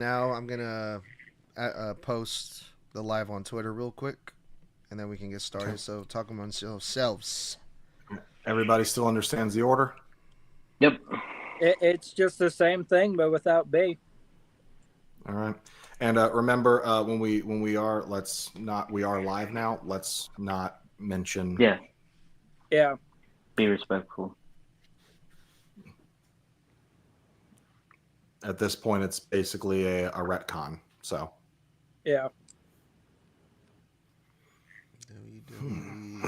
Now I'm gonna post the live on Twitter real quick, and then we can get Okay. started. So talk amongst yourselves. Everybody still understands the order? Yep. It's just the same thing, but without B. All right. And remember, when we are, we are live now. Let's not mention. Yeah. Yeah. Be respectful. At this point, it's basically a retcon. So. Yeah. WWE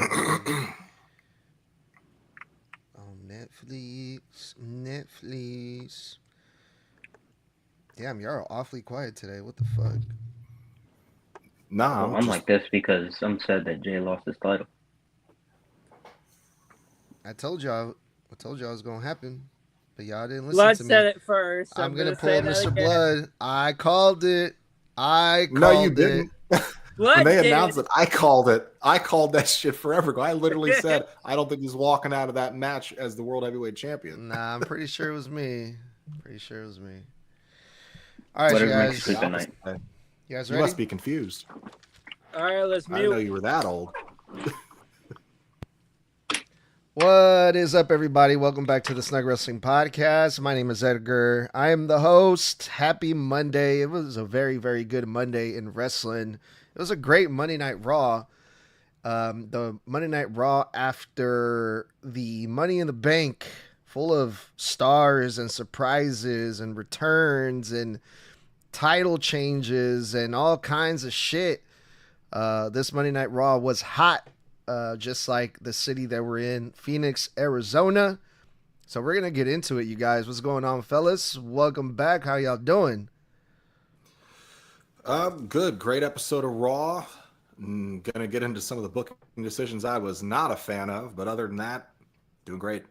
on Netflix. Damn, y'all are awfully quiet today. What the fuck? Nah, Well, I'm like this because I'm sad that Jay lost his title. I told y'all it was gonna happen, but y'all didn't listen Blood to said me. it first. I'm gonna pull say that Mr. again. Blood. I called it. No, you didn't. Blood When they did. announced it, I called it. I called that shit forever ago. I literally said, I don't think he's walking out of that match as the World Heavyweight Champion. Nah, I'm pretty sure it was me. All right, What you is guys. next week at night? You guys You ready? must be confused. All right, let's I didn't know mute. you were that old. What is up, everybody? Welcome back to the Snug Wrestling Podcast. My name is Edgar. I am the host. Happy Monday. It was a very, very good Monday in wrestling. It was a great Monday Night Raw. The Monday Night Raw after the Money in the Bank, full of stars and surprises and returns and title changes and all kinds of shit. This Monday Night Raw was hot. Just like the city that we're in, Phoenix, Arizona. So we're going to get into it, you guys. What's going on, fellas? Welcome back. How y'all doing? Good. Great episode of Raw. Going to get into some of the booking decisions I was not a fan of, but other than that, doing great.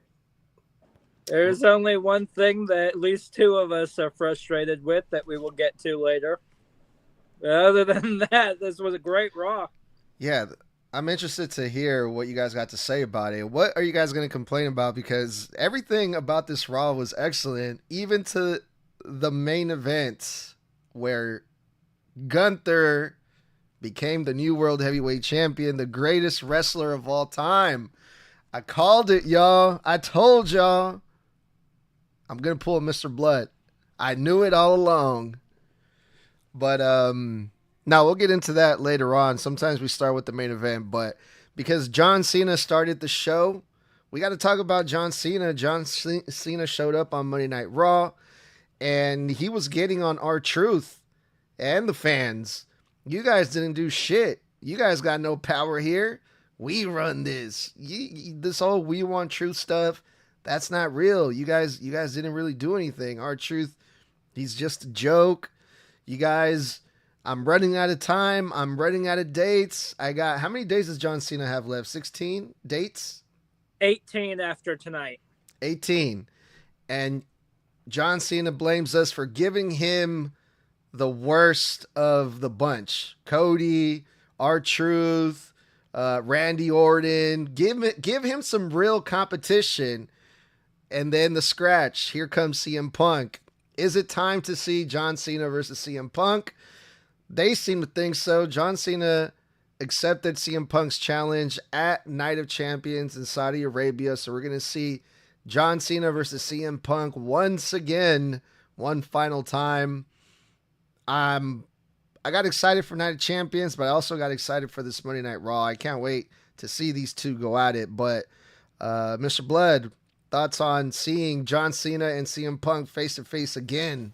There's only one thing that at least two of us are frustrated with that we will get to later. Other than that, this was a great Raw. Yeah, I'm interested to hear what you guys got to say about it. What are you guys going to complain about? Because everything about this Raw was excellent, even to the main event where Gunther became the new World Heavyweight Champion, the greatest wrestler of all time. I called it, y'all. I told y'all. I'm going to pull Mr. Blood. I knew it all along. But, now, we'll get into that later on. Sometimes we start with the main event, but because John Cena started the show, we got to talk about John Cena. John Cena showed up on Monday Night Raw, and he was getting on R-Truth and the fans. You guys didn't do shit. You guys got no power here. We run this. This whole we want truth stuff, that's not real. You guys didn't really do anything. R-Truth, he's just a joke. You guys... I'm running out of time. I'm running out of dates. How many days does John Cena have left? 16 dates? 18 after tonight. 18. And John Cena blames us for giving him the worst of the bunch. Cody, R-Truth, Randy Orton. Give him some real competition. And then the scratch. Here comes CM Punk. Is it time to see John Cena versus CM Punk? They seem to think so. John Cena accepted CM Punk's challenge at Night of Champions in Saudi Arabia. So we're going to see John Cena versus CM Punk once again, one final time. I got excited for Night of Champions, but I also got excited for this Monday Night Raw. I can't wait to see these two go at it. But Mr. Blood, thoughts on seeing John Cena and CM Punk face to face again?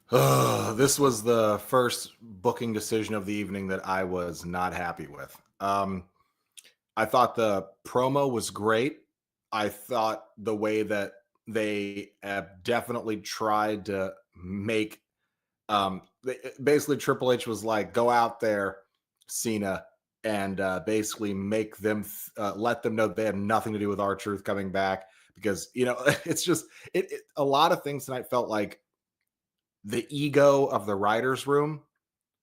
This was the first booking decision of the evening that I was not happy with. I thought the promo was great. I thought the way that they have definitely tried to make basically Triple H was like, go out there, Cena, and basically make them let them know they had nothing to do with R-Truth coming back, because it's just a lot of things tonight felt like the ego of the writer's room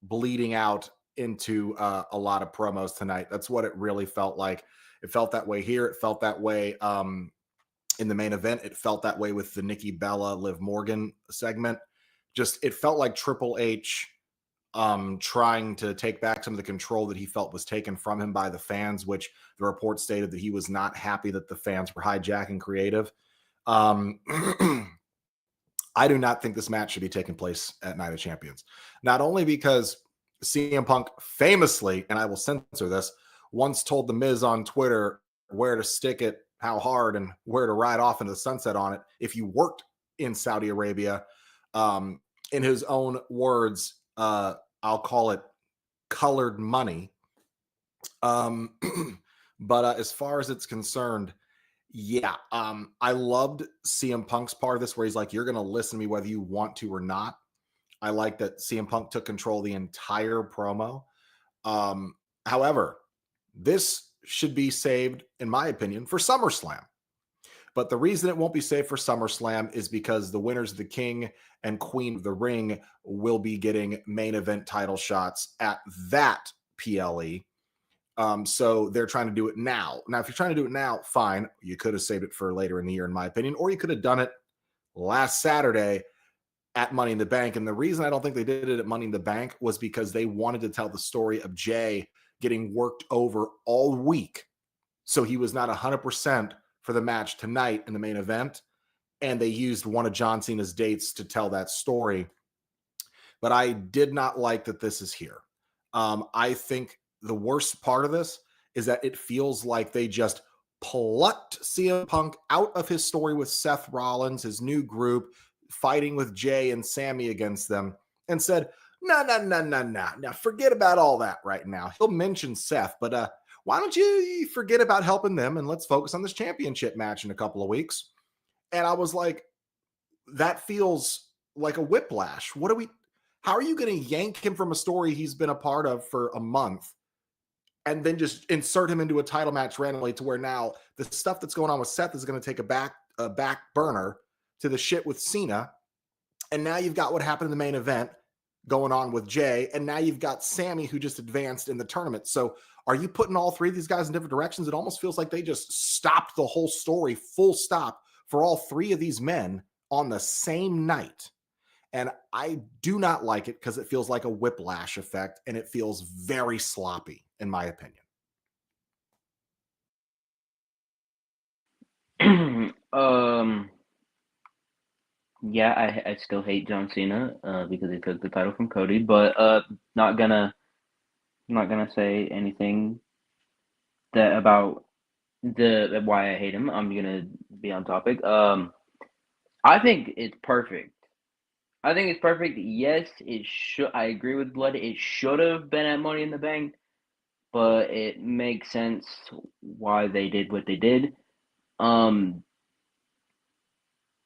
bleeding out into a lot of promos tonight. That's what it really felt like. It felt that way here. It felt that way in the main event. It felt that way with the Nikki Bella, Liv Morgan segment. Just it felt like Triple H trying to take back some of the control that he felt was taken from him by the fans, which the report stated that he was not happy that the fans were hijacking creative. I do not think this match should be taking place at Night of Champions. Not only because CM Punk famously, and I will censor this, once told The Miz on Twitter where to stick it, how hard, and where to ride off into the sunset on it if you worked in Saudi Arabia. In his own words, I'll call it colored money. But as far as it's concerned, yeah, I loved CM Punk's part of this where he's like, you're going to listen to me whether you want to or not. I like that CM Punk took control of the entire promo. However, this should be saved, in my opinion, for SummerSlam. But the reason it won't be saved for SummerSlam is because the winners of the King and Queen of the Ring will be getting main event title shots at that PLE. So they're trying to do it now. Now, if you're trying to do it now, fine. You could have saved it for later in the year, in my opinion, or you could have done it last Saturday at Money in the Bank. And the reason I don't think they did it at Money in the Bank was because they wanted to tell the story of Jay getting worked over all week. So he was not 100% for the match tonight in the main event. And they used one of John Cena's dates to tell that story. But I did not like that this is here. I think the worst part of this is that it feels like they just plucked CM Punk out of his story with Seth Rollins, his new group, fighting with Jay and Sammy against them, and said, no, forget about all that right now. He'll mention Seth, but why don't you forget about helping them and let's focus on this championship match in a couple of weeks. And I was like, that feels like a whiplash. How are you going to yank him from a story he's been a part of for a month and then just insert him into a title match randomly to where now the stuff that's going on with Seth is going to take a back burner to the shit with Cena. And now you've got what happened in the main event going on with Jay. And now you've got Sammy who just advanced in the tournament. So are you putting all three of these guys in different directions? It almost feels like they just stopped the whole story, full stop, for all three of these men on the same night. And I do not like it because it feels like a whiplash effect and it feels very sloppy, in my opinion. Yeah, I still hate John Cena because he took the title from Cody, but not gonna say anything that about the why I hate him. I'm gonna be on topic. I think it's perfect. Yes, it should. I agree with Blood. It should have been at Money in the Bank, but it makes sense why they did what they did.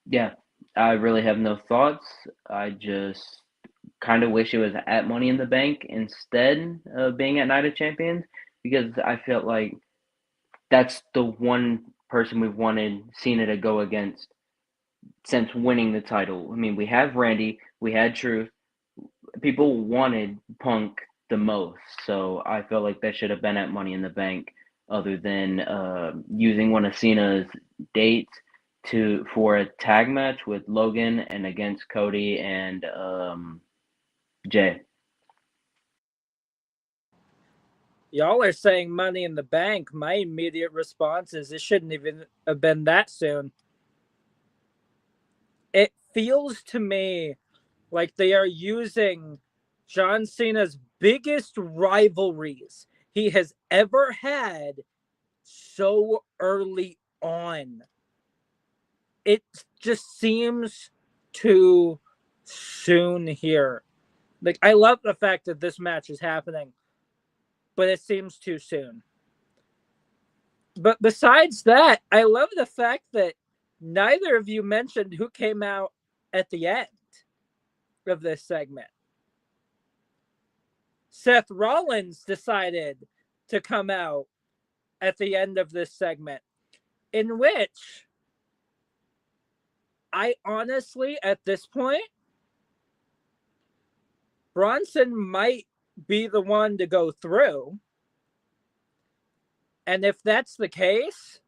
Yeah, I really have no thoughts. I just kind of wish it was at Money in the Bank instead of being at Night of Champions because I felt like that's the one person we've wanted Cena to go against since winning the title. I mean, we have Randy, we had Truth. People wanted Punk the most, so I felt like that should have been at Money in the Bank other than using one of Cena's dates for a tag match with Logan and against Cody and Jay. Y'all are saying Money in the Bank. My immediate response is it shouldn't even have been that soon. It feels to me like they are using John Cena's biggest rivalries he has ever had so early on. It just seems too soon here. Like, I love the fact that this match is happening, but it seems too soon. But besides that, I love the fact that neither of you mentioned who came out at the end of this segment. Seth Rollins decided to come out at the end of this segment, in which I honestly, at this point, Bronson might be the one to go through. And if that's the case,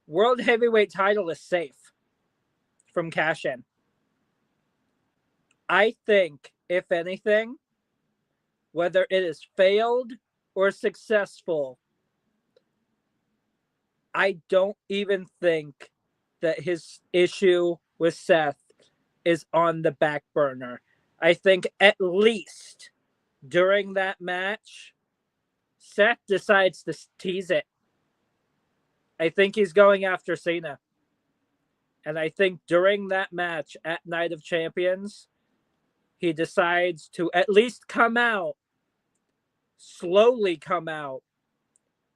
World Heavyweight title is safe from cash in. I think, if anything, whether it is failed or successful, I don't even think that his issue with Seth is on the back burner. I think at least during that match, Seth decides to tease it. I think he's going after Cena. And I think during that match at Night of Champions, he decides to at least slowly come out,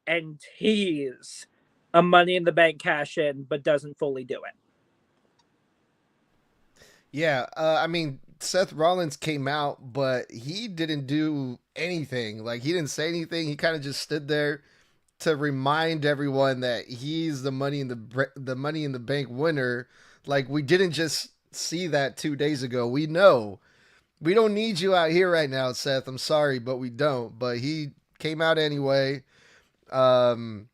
and tease a Money in the Bank cash in, but doesn't fully do it. Yeah, I mean, Seth Rollins came out, but he didn't do anything. Like, he didn't say anything. He kind of just stood there to remind everyone that he's the Money in the Bank winner. Like, we didn't just see that 2 days ago. We know. We don't need you out here right now, Seth. I'm sorry, but we don't. But he came out anyway. Um,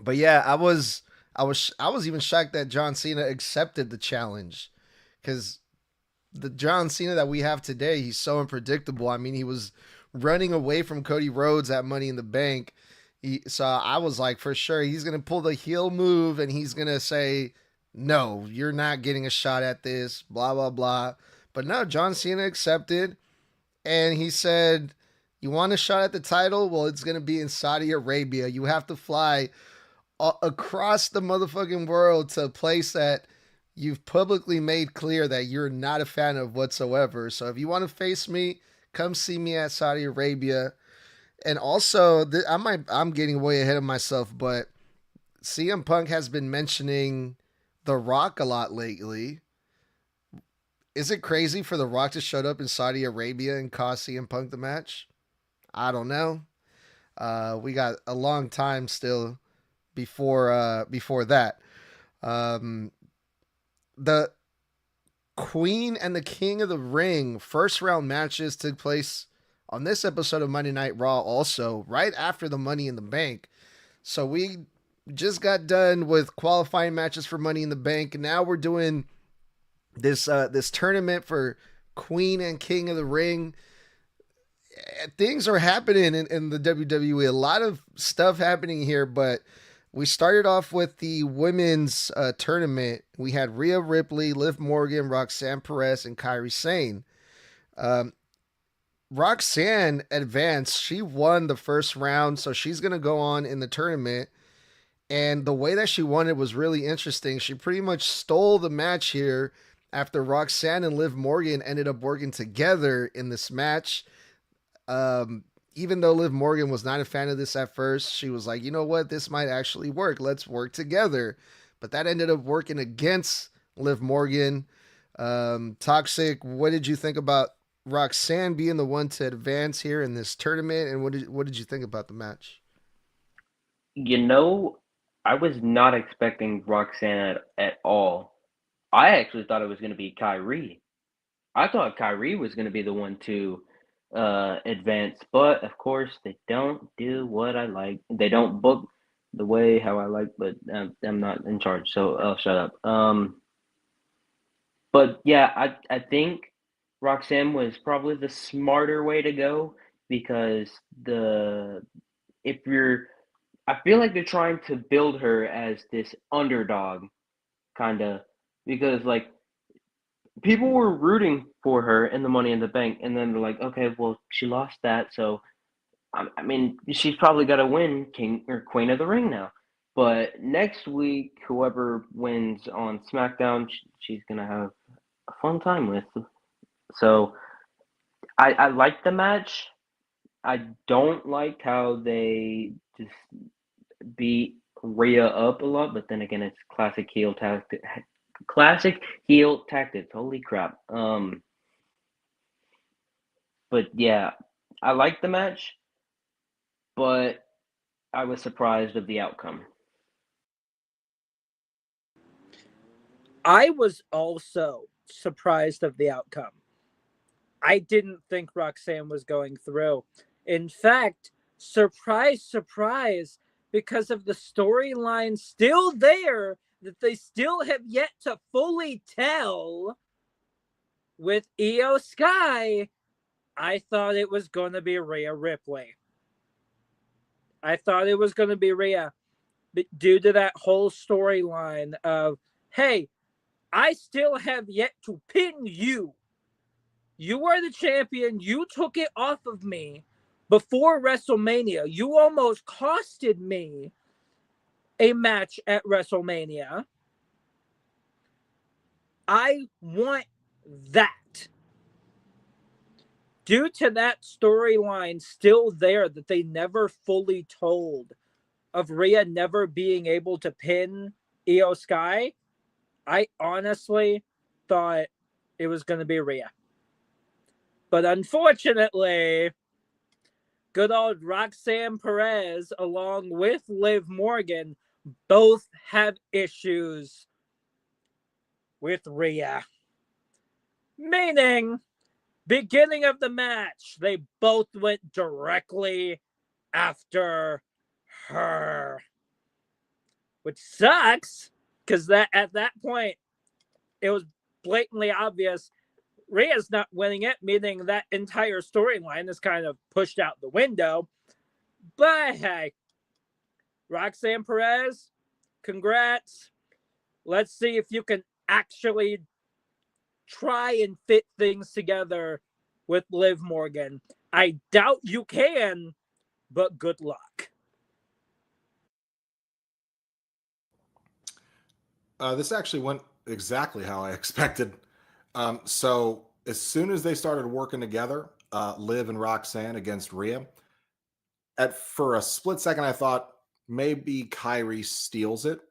but yeah, I was even shocked that John Cena accepted the challenge, because the John Cena that we have today, he's so unpredictable. I mean, he was running away from Cody Rhodes at Money in the Bank. So I was like, for sure, he's going to pull the heel move and he's going to say, no, you're not getting a shot at this, blah, blah, blah. But no, John Cena accepted, and he said, you want a shot at the title? Well, it's going to be in Saudi Arabia. You have to fly across the motherfucking world to a place that you've publicly made clear that you're not a fan of whatsoever. So if you want to face me, come see me at Saudi Arabia. And also, I'm getting way ahead of myself, but CM Punk has been mentioning The Rock a lot lately. Is it crazy for The Rock to show up in Saudi Arabia and cost CM Punk the match? I don't know. We got a long time still before that. The Queen and the King of the Ring first round matches took place on this episode of Monday Night Raw, also right after the Money in the Bank. So we just got done with qualifying matches for Money in the Bank, and now we're doing this tournament for Queen and King of the Ring. Things are happening in the WWE. A lot of stuff happening here, but we started off with the women's tournament. We had Rhea Ripley, Liv Morgan, Roxanne Perez, and Kairi Sane. Roxanne advanced. She won the first round, so she's going to go on in the tournament. And the way that she won it was really interesting. She pretty much stole the match here after Roxanne and Liv Morgan ended up working together in this match. Even though Liv Morgan was not a fan of this at first, she was like, you know what, this might actually work. Let's work together. But that ended up working against Liv Morgan. Toxic, what did you think about Roxanne being the one to advance here in this tournament? And what did you think about the match? I was not expecting Roxanne at all. I actually thought it was going to be Kyrie. I thought Kyrie was going to be the one to advance, but of course they don't do what I like. They don't book the way how I like, but I'm not in charge, so I'll shut up. But yeah, I think Roxanne was probably the smarter way to go, because if you're I feel like they're trying to build her as this underdog, kind of, because like people were rooting for her in the Money in the Bank, and then they're like, okay, well, she lost that, so I mean, she's probably got to win King or Queen of the Ring now. But next week, whoever wins on SmackDown, she's gonna have a fun time with. So I like the match. I don't like how they just beat Rhea up a lot, but then again, it's classic heel tactic. Classic heel tactics. Holy crap. But yeah, I like the match, but I was surprised of the outcome. I was also surprised of the outcome. I didn't think Roxanne was going through. In fact, surprise, surprise, because of the storyline still there that they still have yet to fully tell, with Io Sky, I thought it was going to be Rhea Ripley. I thought it was going to be Rhea due to that whole storyline of, hey, I still have yet to pin you. You are the champion. You took it off of me before WrestleMania. You almost costed me a match at WrestleMania. I want that. Due to that storyline still there that they never fully told of Rhea never being able to pin Io Sky, I honestly thought it was going to be Rhea. But unfortunately, good old Roxanne Perez along with Liv Morgan both have issues with Rhea. Meaning, beginning of the match, they both went directly after her. Which sucks, because at that point, it was blatantly obvious Rhea's not winning it, meaning that entire storyline is kind of pushed out the window. But hey, Roxanne Perez, congrats. Let's see if you can actually try and fit things together with Liv Morgan. I doubt you can, but good luck. This actually went exactly how I expected. So as soon as they started working together, Liv and Roxanne against Rhea, for a split second, I thought maybe Kyrie steals it.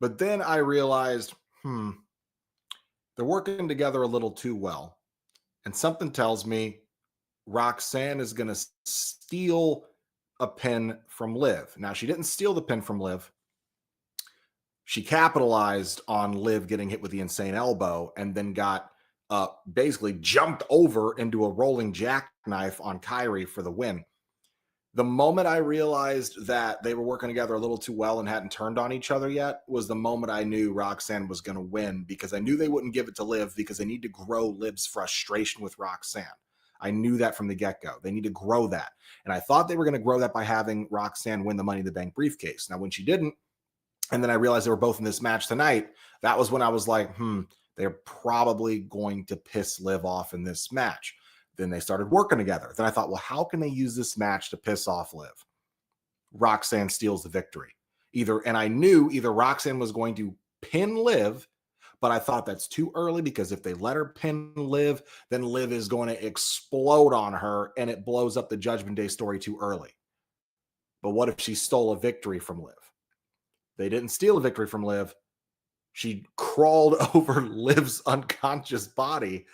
But then I realized, they're working together a little too well. And something tells me Roxanne is going to steal a pin from Liv. Now, she didn't steal the pin from Liv. She capitalized on Liv getting hit with the insane elbow and then got basically jumped over into a rolling jackknife on Kyrie for the win. The moment I realized that they were working together a little too well and hadn't turned on each other yet was the moment I knew Roxanne was going to win, because I knew they wouldn't give it to Liv because they need to grow Liv's frustration with Roxanne. I knew that from the get-go. They need to grow that. And I thought they were going to grow that by having Roxanne win the Money in the Bank briefcase. Now, when she didn't, and then I realized they were both in this match tonight, that was when I was like, they're probably going to piss Liv off in this match. Then they started working together. Then I thought, well, how can they use this match to piss off Liv? Roxanne steals the victory. And I knew either Roxanne was going to pin Liv, but I thought that's too early, because if they let her pin Liv, then Liv is going to explode on her and it blows up the Judgment Day story too early. But what if she stole a victory from Liv? They didn't steal a victory from Liv. She crawled over Liv's unconscious body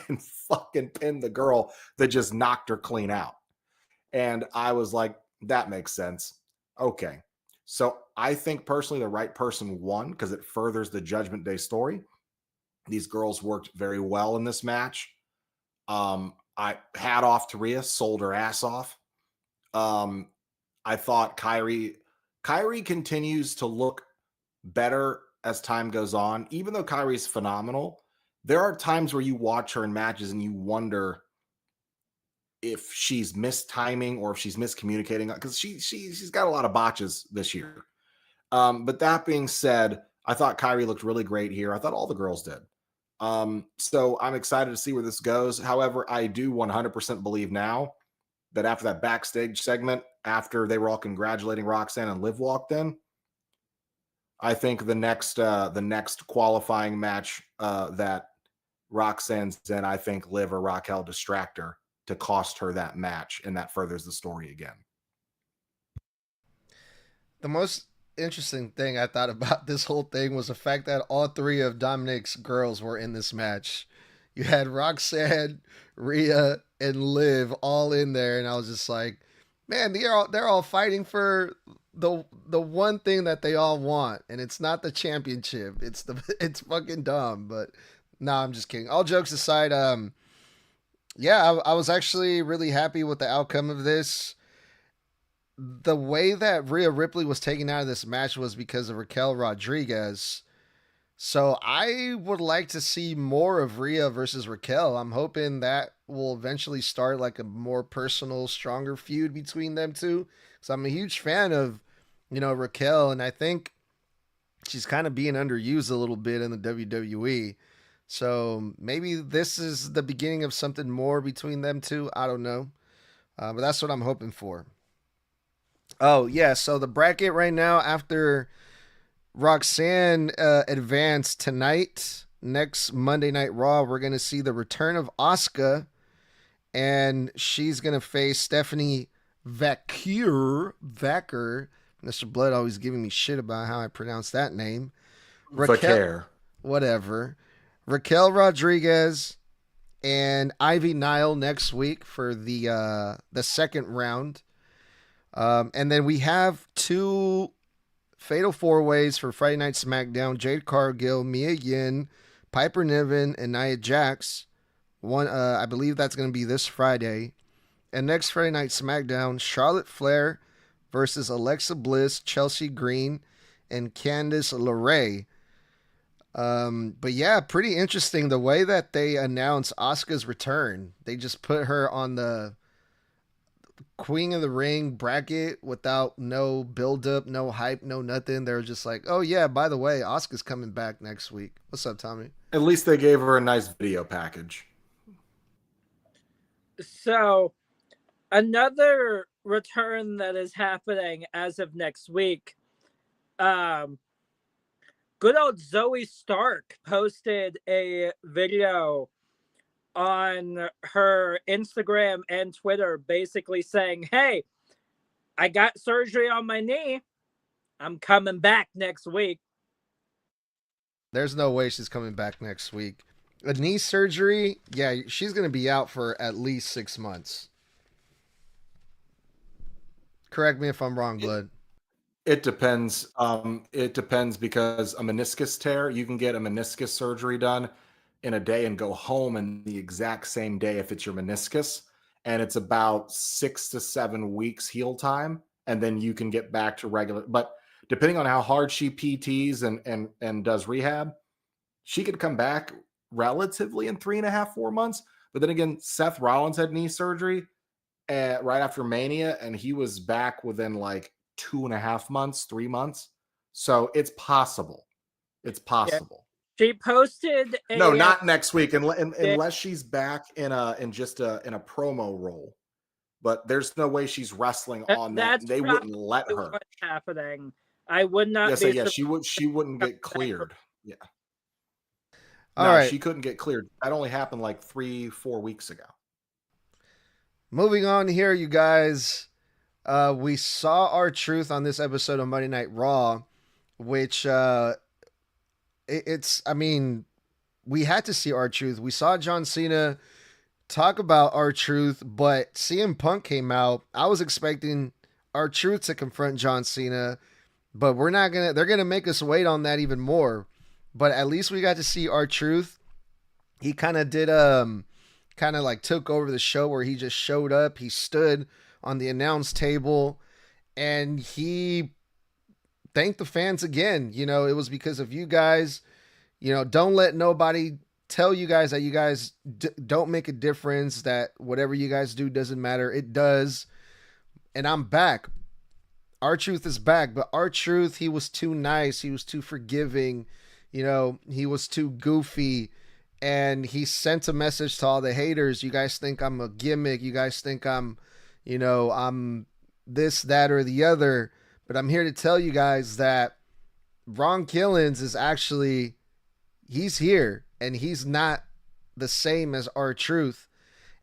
and fucking pinned the girl that just knocked her clean out. And I was like, that makes sense. Okay. So I think personally the right person won because it furthers the Judgment Day story. These girls worked very well in this match. I hat off to Rhea, sold her ass off. I thought Kyrie continues to look better as time goes on. Even though Kyrie's phenomenal, there are times where you watch her in matches and you wonder if she's mistiming or if she's miscommunicating, because she's got a lot of botches this year. But that being said, I thought Kyrie looked really great here. I thought all the girls did. So I'm excited to see where this goes. However, I do 100% believe now that after that backstage segment, after they were all congratulating Roxanne and Liv walked in, I think the next qualifying match that Roxanne's in, I think Liv or Raquel distract her to cost her that match, and that furthers the story again. The most interesting thing I thought about this whole thing was the fact that all three of Dominic's girls were in this match. You had Roxanne, Rhea, and Liv all in there, and I was just like, man, they're all fighting for the one thing that they all want, and it's not the championship. It's fucking dumb, but no, I'm just kidding. All jokes aside, I was actually really happy with the outcome of this. The way that Rhea Ripley was taken out of this match was because of Raquel Rodriguez. So I would like to see more of Rhea versus Raquel. I'm hoping that will eventually start like a more personal, stronger feud between them two. Because I'm a huge fan of, Raquel, and I think she's kind of being underused a little bit in the WWE. So maybe this is the beginning of something more between them two. I don't know. But that's what I'm hoping for. Oh, yeah. So the bracket right now, after Roxanne advanced tonight, next Monday Night Raw, we're going to see the return of Asuka, and she's going to face Stephanie Vacker. Mr. Blood always giving me shit about how I pronounce that name. Vaquer. Whatever. Raquel Rodriguez and Ivy Nile next week for the second round. And then we have two Fatal 4-Ways for Friday Night SmackDown. Jade Cargill, Mia Yim, Piper Niven, and Nia Jax. I believe that's going to be this Friday. And next Friday Night SmackDown, Charlotte Flair versus Alexa Bliss, Chelsea Green, and Candice LeRae. But yeah, pretty interesting the way that they announced Asuka's return. They just put her on the Queen of the Ring bracket without no build up, no hype, no nothing. They were just like, oh yeah, by the way, Asuka's coming back next week. What's up, Tommy? At least they gave her a nice video package. So, another return that is happening as of next week. Good old Zoe Stark posted a video on her Instagram and Twitter basically saying, hey, I got surgery on my knee. I'm coming back next week. There's no way she's coming back next week. A knee surgery, yeah, she's going to be out for at least 6 months. Correct me if I'm wrong, Blood. It depends. It depends because a meniscus tear, you can get a meniscus surgery done in a day and go home in the exact same day if it's your meniscus. And it's about 6 to 7 weeks heal time. And then you can get back to regular. But depending on how hard she PTs and does rehab, she could come back relatively in 3.5, 4 months. But then again, Seth Rollins had knee surgery right after Mania, and he was back within like 2.5 months, 3 months. So it's possible. It's possible. Yeah. She posted no, not next week, unless she's back in a promo role. But there's no way she's wrestling on that. They wouldn't let her. What's happening? I would not. She wouldn't get cleared. Yeah. All right. She couldn't get cleared. That only happened like 3-4 weeks ago. Moving on here, you guys. We saw R-Truth on this episode of Monday Night Raw, which I mean, we had to see R-Truth. We saw John Cena talk about R-Truth, but CM Punk came out. I was expecting R-Truth to confront John Cena, but they're gonna make us wait on that even more. But at least we got to see R-Truth. He kind of did like took over the show where he just showed up. He stood on the announce table and he thanked the fans again. You know, it was because of you guys. You know, don't let nobody tell you guys that you guys don't make a difference, that whatever you guys do doesn't matter. It does. And I'm back. R-Truth is back, but R-Truth, he was too nice. He was too forgiving. You know, he was too goofy. And he sent a message to all the haters. You guys think I'm a gimmick. You guys think I'm this, that, or the other. But I'm here to tell you guys that Ron Killens is actually, he's here. And he's not the same as R-Truth.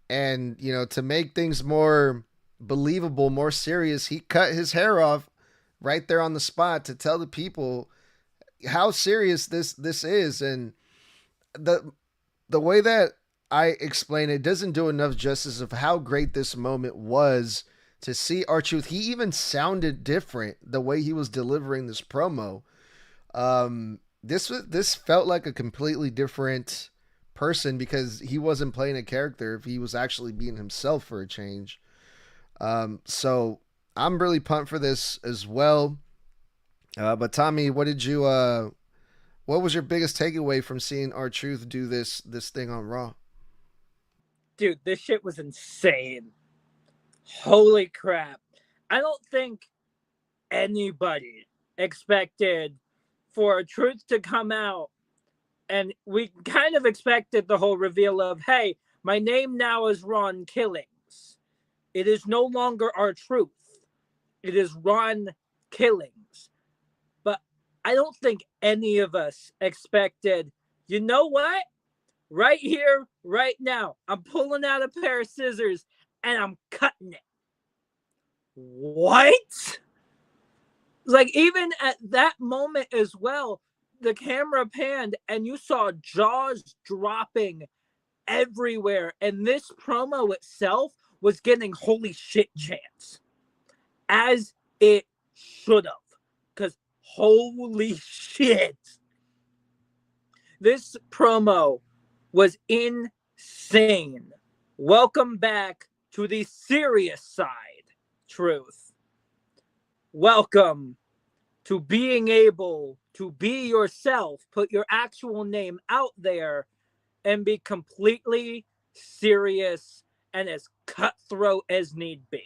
And, you know, to make things more believable, more serious, he cut his hair off right there on the spot to tell the people how serious this is. And the way that I explain it doesn't do enough justice of how great this moment was to see R-Truth. He even sounded different the way he was delivering this promo. This felt like a completely different person because he wasn't playing a character. If he was actually being himself for a change. So I'm really pumped for this as well. But Tommy, what did you What was your biggest takeaway from seeing R-Truth do this thing on Raw? Dude, this shit was insane. Holy crap. I don't think anybody expected for Truth to come out, and we kind of expected the whole reveal of, hey, my name now is Ron Killings. It is no longer R-Truth. It is Ron Killings. But I don't think any of us expected, you know what? Right here, right now, I'm pulling out a pair of scissors and I'm cutting it. What? Like, even at that moment as well, the camera panned and you saw jaws dropping everywhere. And this promo itself was getting holy shit chants, as it should have. Because holy shit. This promo was insane. Welcome back to the serious side, Truth. Welcome to being able to be yourself, put your actual name out there, and be completely serious and as cutthroat as need be.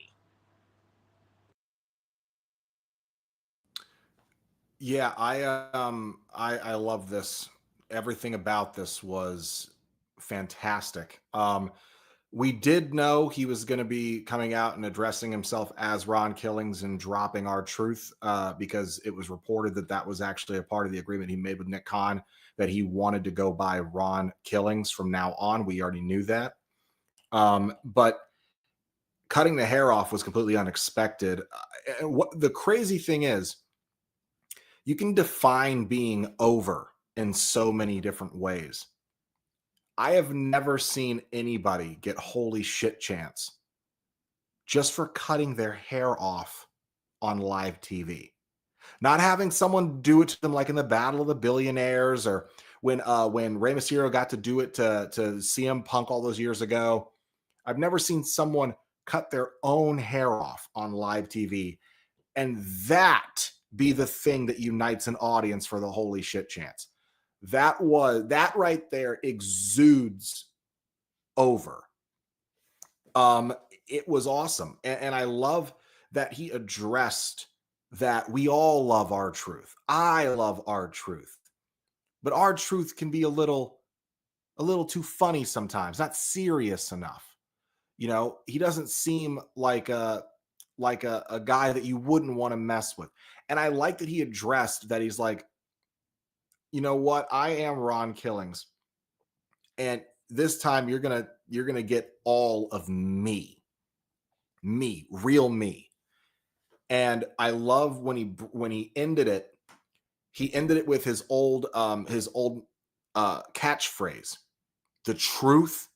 Yeah, I love this. Everything about this was fantastic. We did know he was going to be coming out and addressing himself as Ron Killings and dropping R-Truth because it was reported that that was actually a part of the agreement he made with Nick Khan, that he wanted to go by Ron Killings from now on. We already knew that. But cutting the hair off was completely unexpected. And what the crazy thing is, you can define being over in so many different ways. I have never seen anybody get holy shit chants just for cutting their hair off on live TV. Not having someone do it to them like in the Battle of the Billionaires, or when Rey Mysterio got to do it to CM Punk all those years ago. I've never seen someone cut their own hair off on live TV, and that be the thing that unites an audience for the holy shit chants. That right there exudes over. It was awesome. And I love that he addressed that we all love R-Truth. I love R-Truth. But R-Truth can be a little too funny sometimes, not serious enough. You know, he doesn't seem like a guy that you wouldn't want to mess with. And I like that he addressed that. He's like, you know what? I am Ron Killings. And this time you're gonna get all of me, real me. And I love when he ended it. He ended it with his old catchphrase: the truth,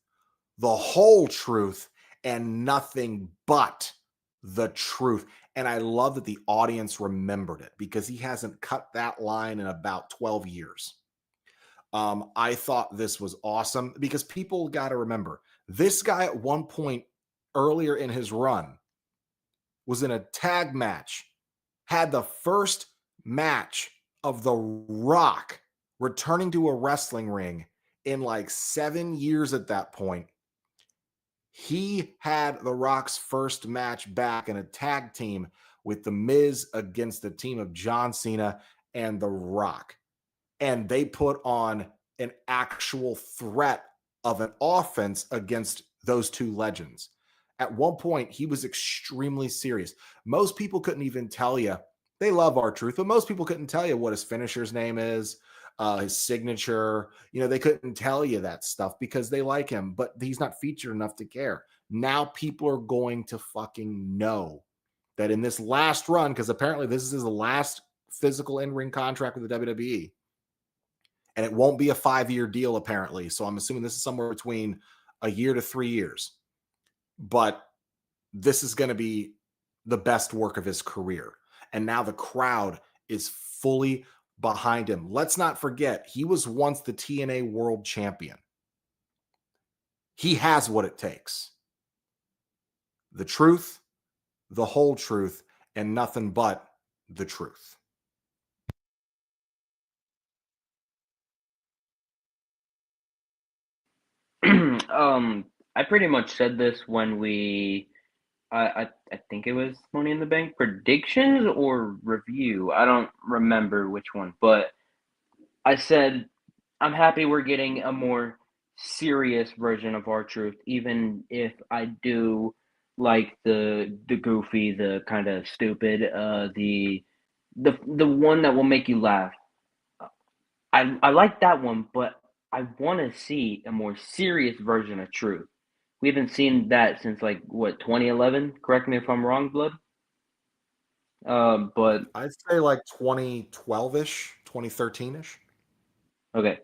the whole truth, and nothing but the truth. And I love that the audience remembered it, because he hasn't cut that line in about 12 years. I thought this was awesome, because people got to remember, this guy at one point earlier in his run was in a tag match, had the first match of The Rock returning to a wrestling ring in like 7 years at that point. He had The Rock's first match back in a tag team with The Miz against the team of John Cena and The Rock. And they put on an actual threat of an offense against those two legends. At one point, he was extremely serious. Most people couldn't even tell you. They love R-Truth, but most people couldn't tell you what his finisher's name is, his signature. You know, they couldn't tell you that stuff because they like him, but he's not featured enough to care. Now people are going to fucking know that in this last run, because apparently this is his last physical in-ring contract with the WWE, and it won't be a 5-year deal apparently. So I'm assuming this is somewhere between a year to 3 years. But this is going to be the best work of his career. And now the crowd is fully behind him. Let's not forget, he was once the TNA World Champion. He has what it takes. The truth, the whole truth, and nothing but the truth. I pretty much said this when I think it was Money in the Bank predictions or review. I don't remember which one, but I said I'm happy we're getting a more serious version of R-Truth, even if I do like the goofy, the kind of stupid, the one that will make you laugh. I like that one, but I want to see a more serious version of Truth. We haven't seen that since like what 2011. Correct me if I'm wrong, Blood. But I'd say like 2012-ish, 2013-ish. okay.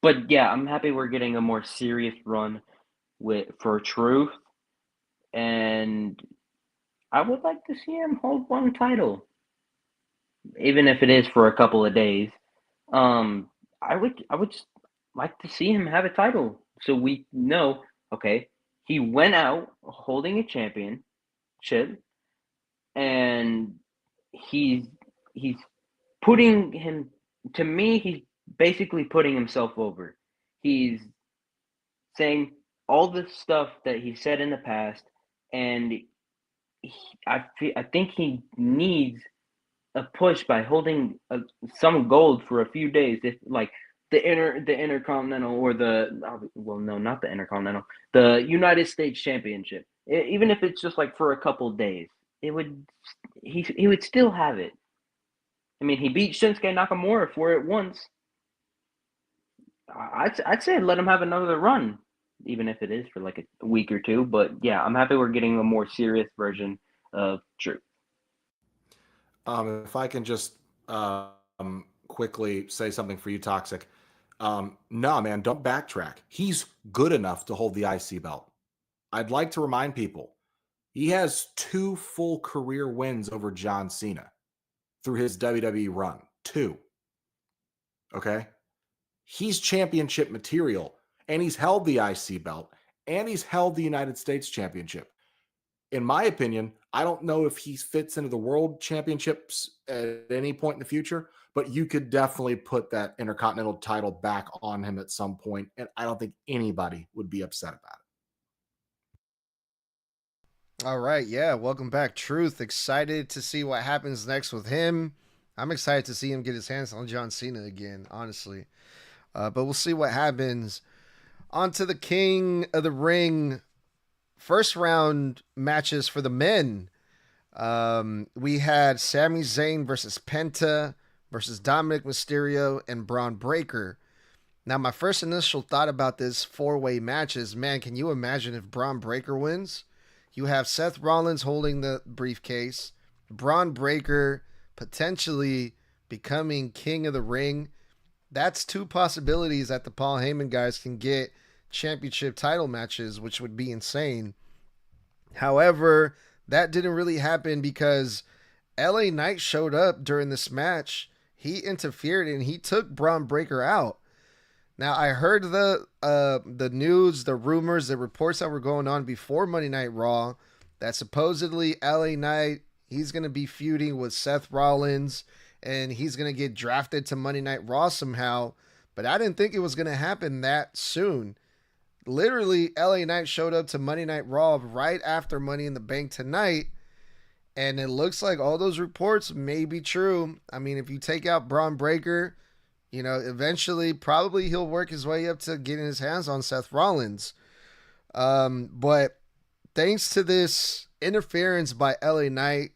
But yeah, I'm happy we're getting a more serious run for Truth, and I would like to see him hold one title, even if it is for a couple of days. I would just like to see him have a title, so we know. Okay, he went out holding a championship, and he's he's putting him to me. He's basically putting himself over. He's saying all the stuff that he said in the past, and I think he needs a push by holding some gold for a few days, if like the intercontinental or well, no, not the intercontinental, the United States Championship. Even if it's just like for a couple days, it would he would still have it. I mean, he beat Shinsuke Nakamura for it once. I'd say let him have another run, even if it is for like a week or two. But yeah, I'm happy we're getting a more serious version of Drew. If I can just quickly say something for you, Toxic. No, man, don't backtrack. He's good enough to hold the IC belt. I'd like to remind people he has 2 full career wins over John Cena through his WWE run. 2. Okay? He's championship material, and he's held the IC belt, and he's held the United States Championship. In my opinion, I don't know if he fits into the world championships at any point in the future, but you could definitely put that Intercontinental title back on him at some point, and I don't think anybody would be upset about it. All right, yeah, welcome back, Truth. Excited to see what happens next with him. I'm excited to see him get his hands on John Cena again, honestly. But we'll see what happens. On to the King of the Ring first round matches for the men. We had Sami Zayn versus Penta versus Dominic Mysterio and Braun Breaker. Now, my first initial thought about this 4-way match is, man, can you imagine if Braun Breaker wins? You have Seth Rollins holding the briefcase, Braun Breaker potentially becoming King of the Ring. That's 2 possibilities that the Paul Heyman guys can get championship title matches, which would be insane. However, that didn't really happen because LA Knight showed up during this match. He interfered and he took Braun Breaker out. Now, I heard the news, the rumors, the reports that were going on before Monday Night Raw that supposedly LA Knight, he's going to be feuding with Seth Rollins and he's going to get drafted to Monday Night Raw somehow. But I didn't think it was going to happen that soon. Literally, LA Knight showed up to Monday Night Raw right after Money in the Bank tonight. And it looks like all those reports may be true. I mean, if you take out Braun Breaker, you know, eventually probably he'll work his way up to getting his hands on Seth Rollins. But thanks to this interference by LA Knight,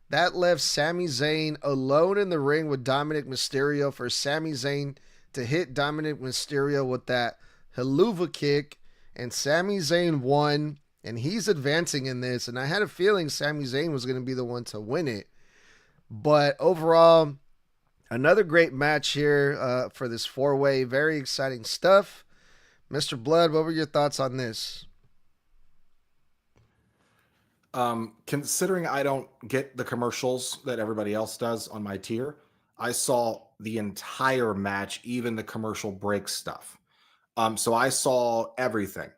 that left Sami Zayn alone in the ring with Dominic Mysterio for Sami Zayn to hit Dominic Mysterio with that Helluva Kick. And Sami Zayn won, and he's advancing in this. And I had a feeling Sami Zayn was going to be the one to win it. But overall, another great match here for this 4-way. Very exciting stuff. Mr. Blood, what were your thoughts on this? Considering I don't get the commercials that everybody else does on my tier, I saw the entire match, even the commercial break stuff. So I saw everything.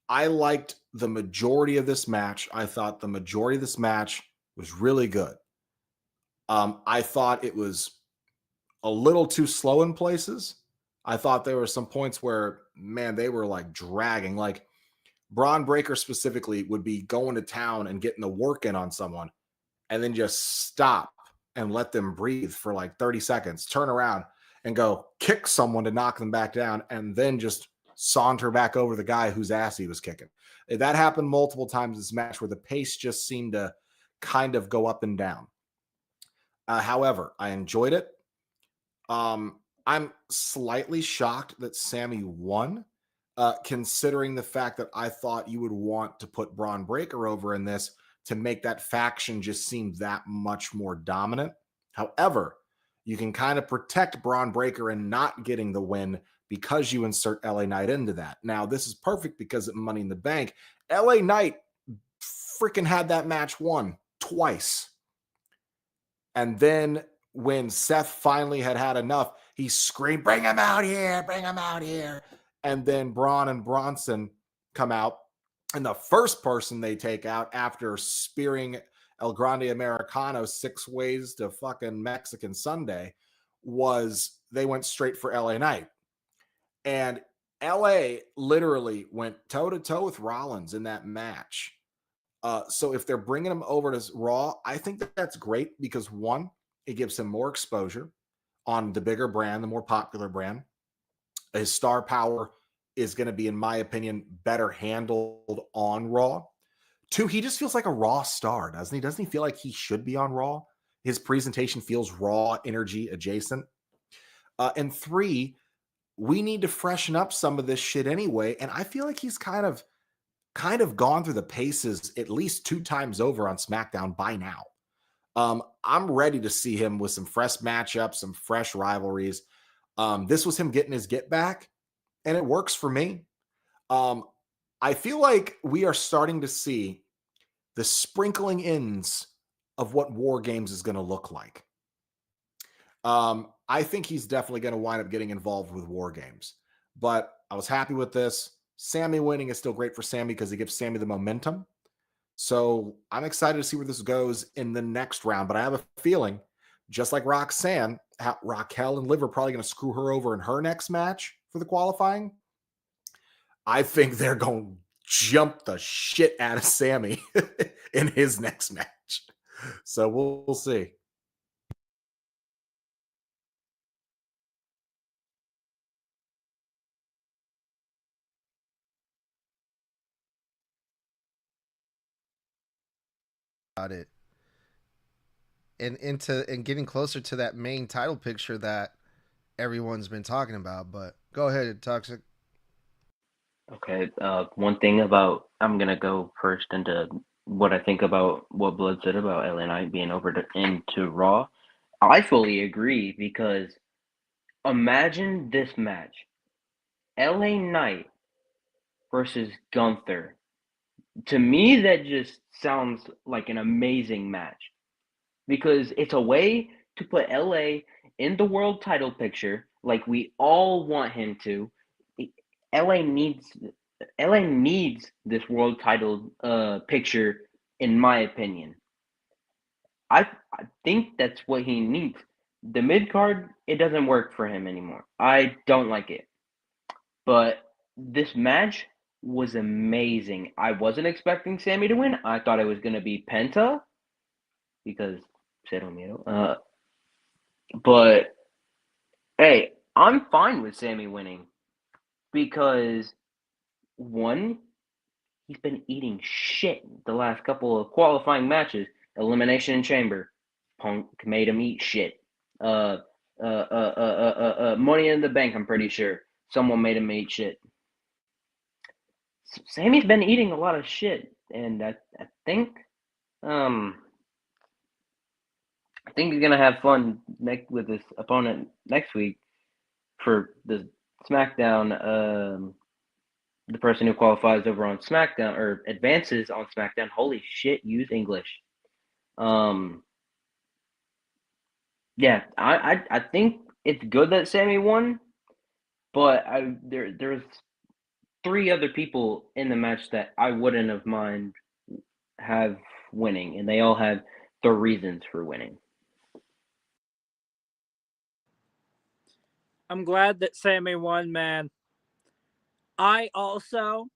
I liked the majority of this match. I thought the majority of this match was really good. I thought it was a little too slow in places. I thought there were some points where, man, they were like dragging. Like Braun Breaker specifically would be going to town and getting the work in on someone and then just stop and let them breathe for like 30 seconds, turn around and go kick someone to knock them back down, and then just saunter back over the guy whose ass he was kicking. That happened multiple times this match where the pace just seemed to kind of go up and down. However, I enjoyed it. I'm slightly shocked that Sammy won, considering the fact that I thought you would want to put Braun Breaker over in this to make that faction just seem that much more dominant. However, you can kind of protect Braun Breaker and not getting the win because you insert LA Knight into that. Now, this is perfect because of Money in the Bank. LA Knight freaking had that match won twice. And then when Seth finally had enough, he screamed, "Bring him out here, bring him out here." And then Braun and Bronson come out. And the first person they take out after spearing El Grande Americano 6 ways to fucking Mexican Sunday was they went straight for LA Knight. And LA literally went toe-to-toe with Rollins in that match. So if they're bringing him over to Raw, I think that's great because, one, it gives him more exposure on the bigger brand, the more popular brand. His star power is going to be, in my opinion, better handled on Raw. 2, he just feels like a Raw star, doesn't he? Doesn't he feel like he should be on Raw? His presentation feels Raw energy adjacent. And 3, we need to freshen up some of this shit anyway. And I feel like he's kind of gone through the paces at least 2 times over on SmackDown by now. I'm ready to see him with some fresh matchups, some fresh rivalries. This was him getting his get back, and it works for me. I feel like we are starting to see the sprinkling ins of what War Games is going to look like. I think he's definitely going to wind up getting involved with War Games, but I was happy with this. Sammy winning is still great for Sammy because it gives Sammy the momentum. So I'm excited to see where this goes in the next round. But I have a feeling, just like Roxanne, Raquel and Liv are probably going to screw her over in her next match for the qualifying. I think they're going to jump the shit out of Sammy in his next match. So we'll see. About it and getting closer to that main title picture that everyone's been talking about. But go ahead, Toxic. Okay, one thing about I'm gonna go first into what I think about what Blood said about LA Knight being over into Raw. I fully agree because imagine this match: LA Knight versus Gunther. To me, that just sounds like an amazing match because it's a way to put LA in the world title picture like we all want him to. LA needs LA needs this world title picture, in my opinion. I think that's what he needs. The mid card, it doesn't work for him anymore. I don't like it. But this match was amazing. I wasn't expecting Sammy to win. I thought it was gonna be Penta because Cero Miedo. But hey, I'm fine with Sammy winning because one, he's been eating shit the last couple of qualifying matches. Elimination Chamber, Punk made him eat shit. Money in the Bank, I'm pretty sure someone made him eat shit. Sammy's been eating a lot of shit, and I think he's gonna have fun with his opponent next week for the SmackDown. The person who qualifies over on SmackDown or advances on SmackDown. Holy shit! Use English. Yeah, I think it's good that Sammy won, but there's 3 other people in the match that I wouldn't have mind have winning, and they all have their reasons for winning. I'm glad that Sammy won, man. I also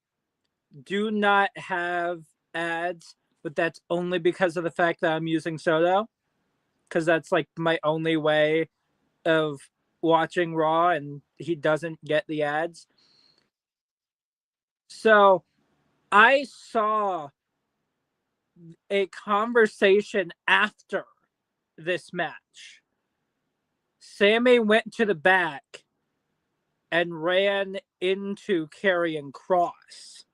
do not have ads, but that's only because of the fact that I'm using Soto, because that's like my only way of watching Raw, and he doesn't get the ads. So I saw a conversation after this match. Sammy went to the back and ran into Karrion Kross.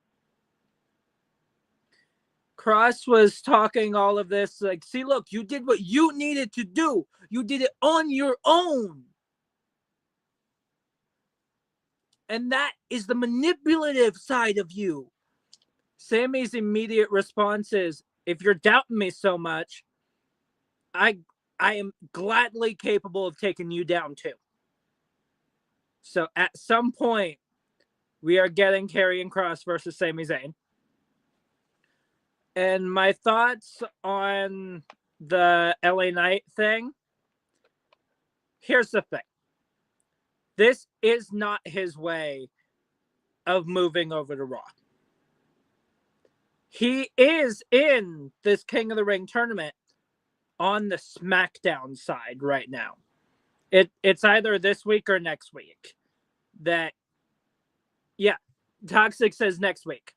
Kross was talking all of this like, see, look, you did what you needed to do. You did it on your own. And that is the manipulative side of you. Sammy's immediate response is, if you're doubting me so much, I am gladly capable of taking you down too. So at some point, we are getting Karrion Kross versus Sami Zayn. And my thoughts on the LA Knight thing. Here's the thing. This is not his way of moving over to Raw. He is in this King of the Ring tournament on the SmackDown side right now. It's either this week or next week. Toxic says next week.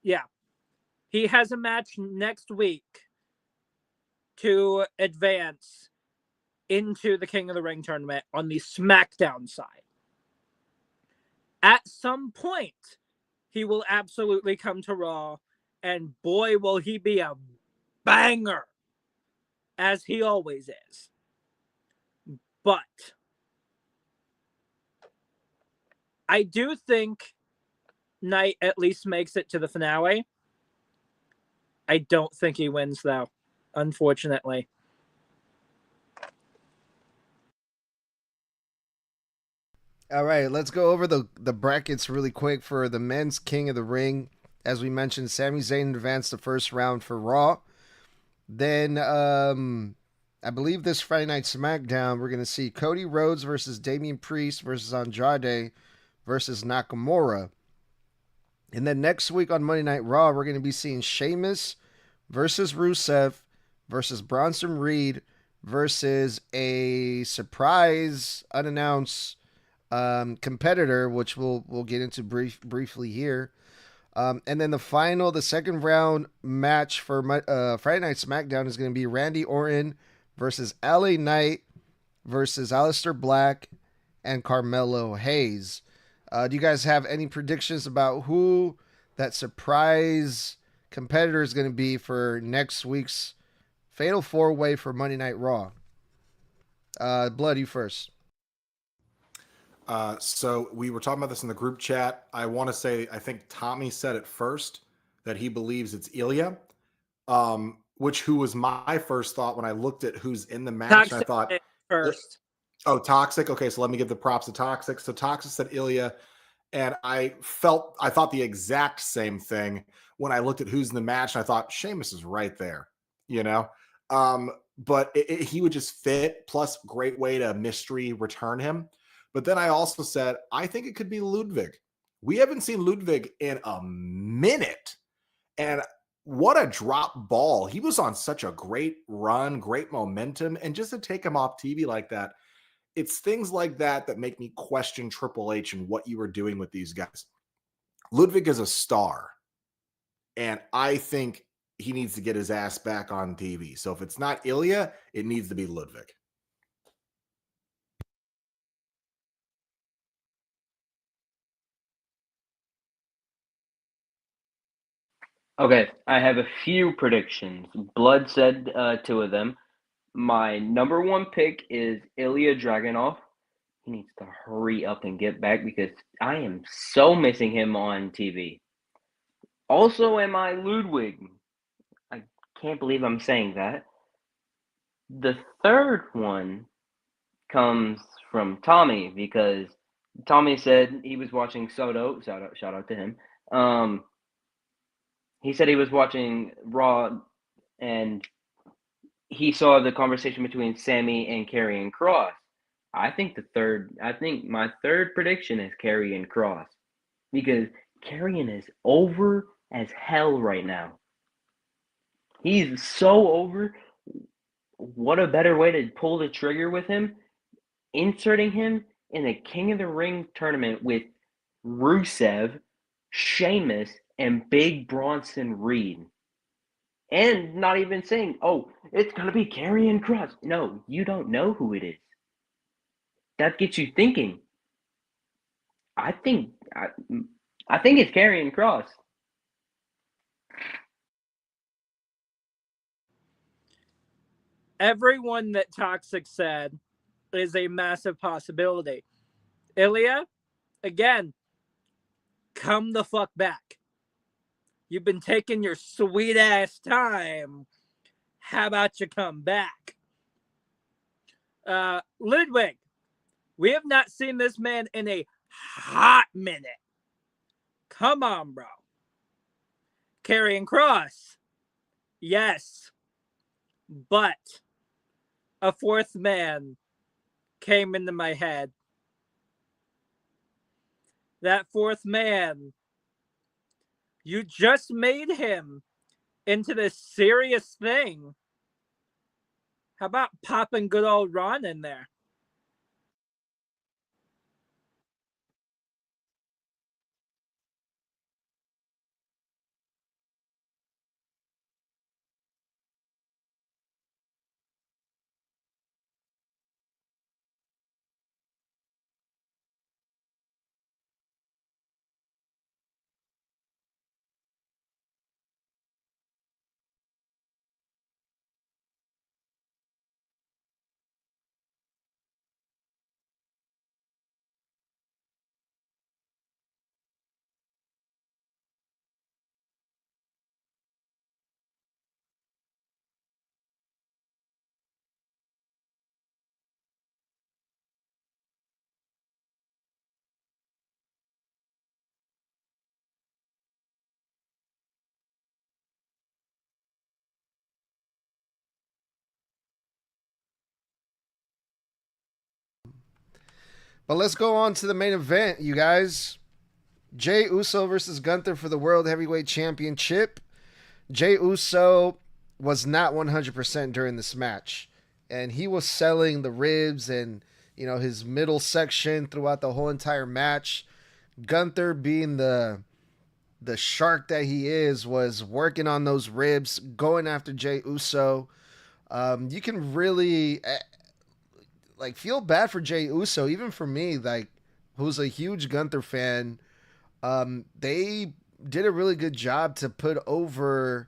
Yeah. He has a match next week to advance into the King of the Ring tournament on the SmackDown side. At some point, he will absolutely come to Raw, and boy, will he be a banger, as he always is. But I do think Knight at least makes it to the finale. I don't think he wins, though, unfortunately. All right, let's go over the brackets really quick for the men's King of the Ring. As we mentioned, Sami Zayn advanced the first round for Raw. Then, I believe this Friday Night SmackDown, we're going to see Cody Rhodes versus Damian Priest versus Andrade versus Nakamura. And then next week on Monday Night Raw, we're going to be seeing Sheamus versus Rusev versus Bronson Reed versus a surprise, unannounced competitor, which we'll get into briefly here. And then the second round match for Friday Night SmackDown is going to be Randy Orton versus LA Knight versus Aleister Black and Carmelo Hayes. Do you guys have any predictions about who that surprise competitor is going to be for next week's Fatal 4-Way for Monday Night Raw? Blood, you first. So we were talking about this in the group chat. I want to say, I think Tommy said it first, that he believes it's Ilya, who was my first thought when I looked at who's in the match. Toxic And I thought, first. Oh, Toxic. Okay, so let me give the props to Toxic. So Toxic said Ilya, and I thought the exact same thing when I looked at who's in the match. And I thought Sheamus is right there, you know. But he would just fit. Plus, great way to mystery return him. But then I also said I think it could be Ludwig. We haven't seen Ludwig in a minute, and what a drop ball. He was on such a great run, great momentum, and just to take him off TV like that. It's things like that that make me question Triple H and what you were doing with these guys. Ludwig is a star, and I think he needs to get his ass back on TV. So if it's not Ilya, it needs to be Ludwig. Okay, I have a few predictions. Blood said two of them. My number one pick is Ilya Dragunov. He needs to hurry up and get back because I am so missing him on TV. Also, am I Ludwig? I can't believe I'm saying that. The third one comes from Tommy because Tommy said he was watching Soto. Shout out to him. He said he was watching Raw and he saw the conversation between Sammy and Karrion Kross. I think my third prediction is Karrion Kross, because Karrion is over as hell right now. He's so over. What a better way to pull the trigger with him? Inserting him in a King of the Ring tournament with Rusev, Sheamus, and Big Bronson Reed. And not even saying, oh, it's going to be Karrion Kross. No, you don't know who it is. That gets you thinking. I think it's Karrion Kross. Everyone that Toxic said is a massive possibility. Ilya, again, come the fuck back. You've been taking your sweet ass time. How about you come back? Ludwig, we have not seen this man in a hot minute. Come on, bro. Karrion Kross. Yes. But a fourth man came into my head. That fourth man, you just made him into this serious thing. How about popping good old Ron in there? But let's go on to the main event, you guys. Jey Uso versus Gunther for the World Heavyweight Championship. Jey Uso was not 100% during this match, and he was selling the ribs and his middle section throughout the whole entire match. Gunther, being the shark that he is, was working on those ribs, going after Jey Uso. You can really feel bad for Jey Uso, even for me, who's a huge Gunther fan. They did a really good job to put over,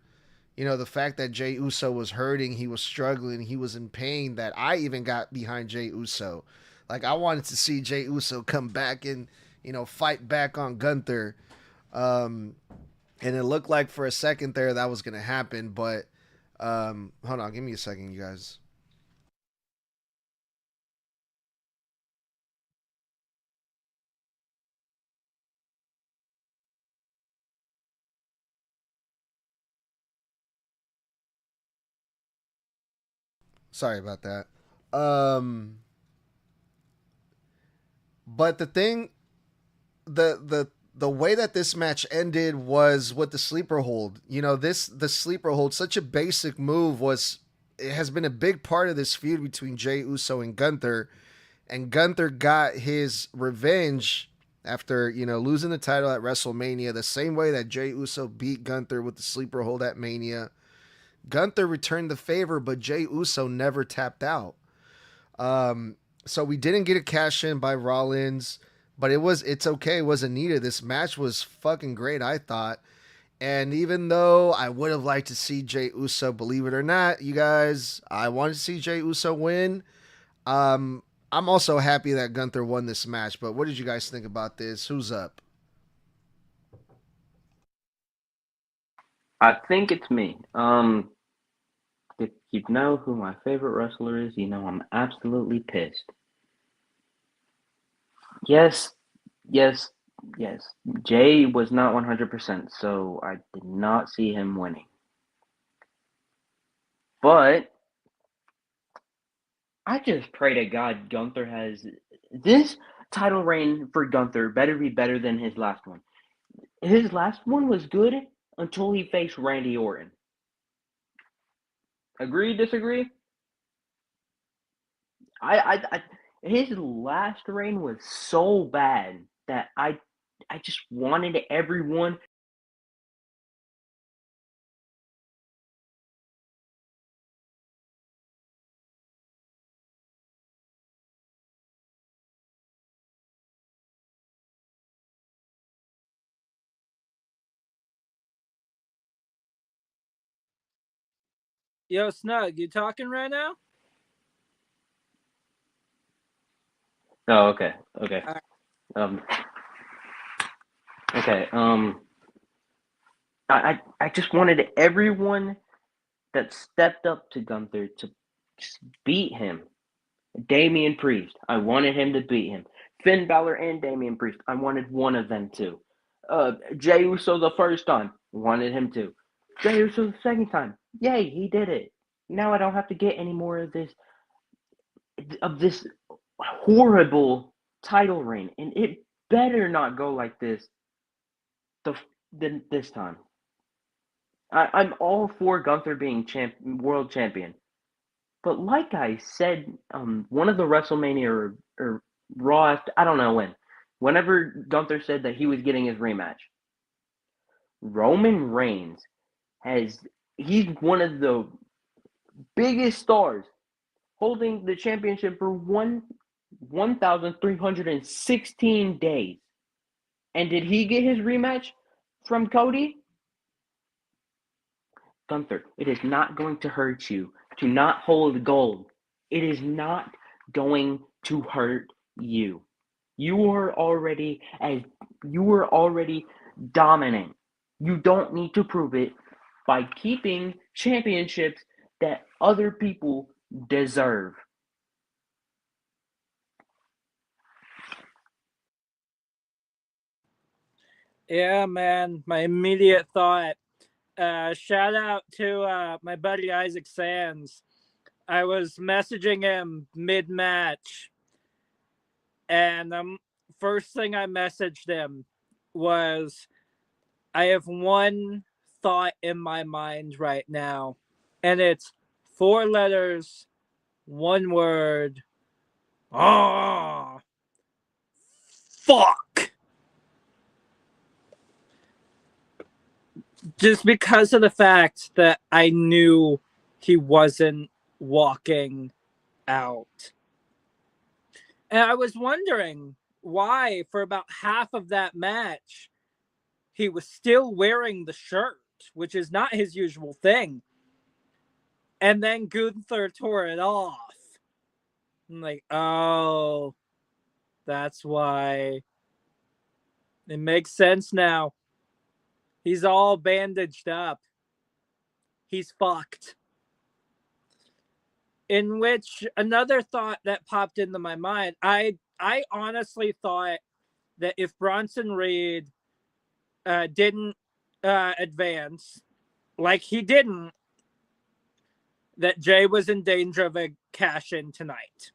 the fact that Jey Uso was hurting, he was struggling, he was in pain. That I even got behind Jey Uso. I wanted to see Jey Uso come back and fight back on Gunther. And it looked like for a second there that was gonna happen, but hold on, give me a second, you guys. Sorry about that. Um, but the way that this match ended was with the sleeper hold. The sleeper hold, such a basic move, it has been a big part of this feud between Jey Uso and Gunther. And Gunther got his revenge after losing the title at WrestleMania, the same way that Jey Uso beat Gunther with the sleeper hold at Mania. Gunther returned the favor, but Jey Uso never tapped out. So we didn't get a cash in by Rollins, but it's okay. It wasn't needed. This match was fucking great, I thought. And even though I would have liked to see Jey Uso, believe it or not, you guys, I wanted to see Jey Uso win. I'm also happy that Gunther won this match. But what did you guys think about this? Who's up? I think it's me. If you know who my favorite wrestler is, I'm absolutely pissed. Yes, yes, yes. Jay was not 100%, so I did not see him winning. But I just pray to God Gunther has this title reign for Gunther better be better than his last one. His last one was good until he faced Randy Orton. Agree, disagree? I his last reign was so bad that I just wanted everyone. Yo, Snug, you talking right now? Oh, okay, okay, All right. um, okay. I just wanted everyone that stepped up to Gunther to just beat him. Damian Priest, I wanted him to beat him. Finn Balor and Damian Priest, I wanted one of them to. Jey Uso the first time, wanted him to. Jey Uso the second time, yay, he did it. Now I don't have to get any more of this horrible title reign, and it better not go like this. This time, I'm all for Gunther being world champion. But like I said, one of the WrestleMania or Raw, I don't know whenever Gunther said that he was getting his rematch, Roman Reigns he's one of the biggest stars holding the championship for 1,316 days. And did he get his rematch from Cody? Gunther, it is not going to hurt you to not hold gold. It is not going to hurt you. You are already dominant. You don't need to prove it by keeping championships that other people deserve. Yeah, man. My immediate thought. Shout out to my buddy Isaac Sands. I was messaging him mid-match, and first thing I messaged him was, I have one thought in my mind right now, and it's 4 letters, 1 word. Oh, fuck. Just because of the fact that I knew he wasn't walking out. And I was wondering why, for about half of that match, he was still wearing the shirt, which is not his usual thing. And then Gunther tore it off. I'm like, oh, that's why. It makes sense now. He's all bandaged up. He's fucked. In which another thought that popped into my mind, I honestly thought that if Bronson Reed didn't advance, like he didn't, that Jay was in danger of a cash in tonight.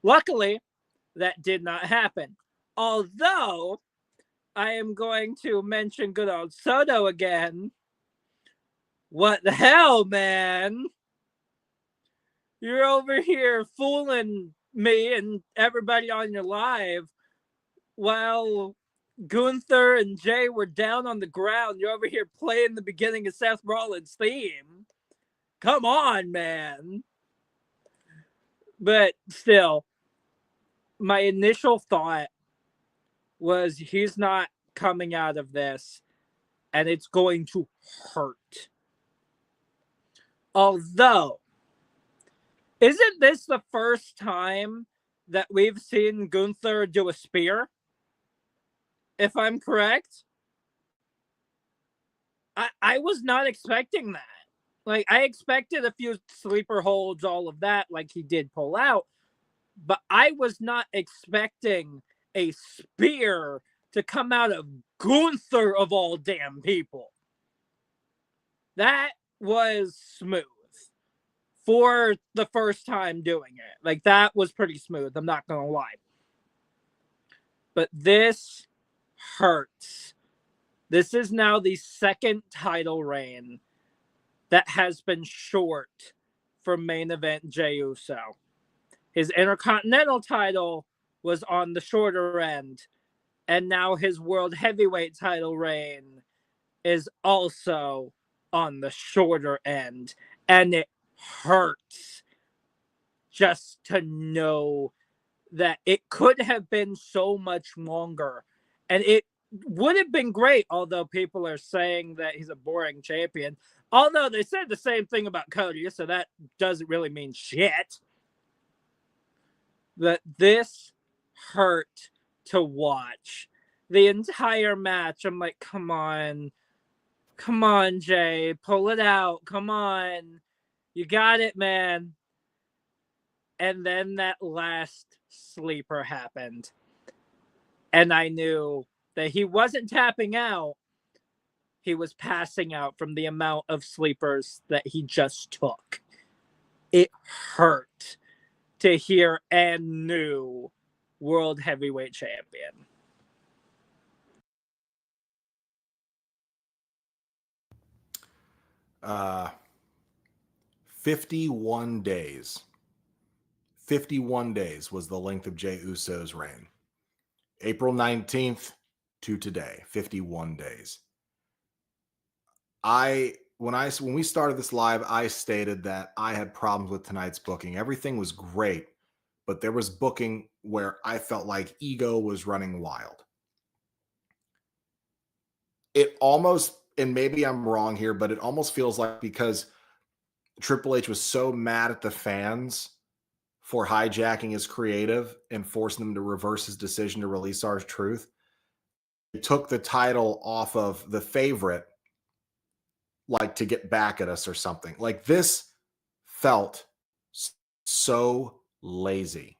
Luckily, that did not happen. Although, I am going to mention good old Soto again. What the hell, man? You're over here fooling me and everybody on your live while Gunther and Jay were down on the ground. You're over here playing the beginning of Seth Rollins' theme. Come on, man. But still, my initial thought was he's not coming out of this, and it's going to hurt. Although, isn't this the first time that we've seen Gunther do a spear? If I'm correct? I was not expecting that. Like, I expected a few sleeper holds, all of that, like he did pull out. But I was not expecting a spear to come out of Gunther of all damn people. That was smooth. for the first time doing it. Like, that was pretty smooth. I'm not going to lie. But this hurts. This is now the second title reign that has been short for main event Jey Uso. His Intercontinental title was on the shorter end, and now his World Heavyweight title reign is also on the shorter end. And it hurts just to know that it could have been so much longer. And it would have been great, although people are saying that he's a boring champion. Although they said the same thing about Cody, so that doesn't really mean shit. But this hurt to watch. The entire match, I'm like, come on. Come on, Jay. Pull it out. Come on. You got it, man. And then that last sleeper happened. And I knew that he wasn't tapping out. He was passing out from the amount of sleepers that he just took. It hurt to hear and new World Heavyweight Champion. Uh, 51 days. 51 days was the length of Jey Uso's reign. April 19th to today, 51 days. When we started this live, I stated that I had problems with tonight's booking. Everything was great, but there was booking where I felt like ego was running wild. It almost, and maybe I'm wrong here, but it almost feels like because Triple H was so mad at the fans for hijacking his creative and forcing them to reverse his decision to release R-Truth, it took the title off of the favorite, like to get back at us or something. Like, this felt so lazy.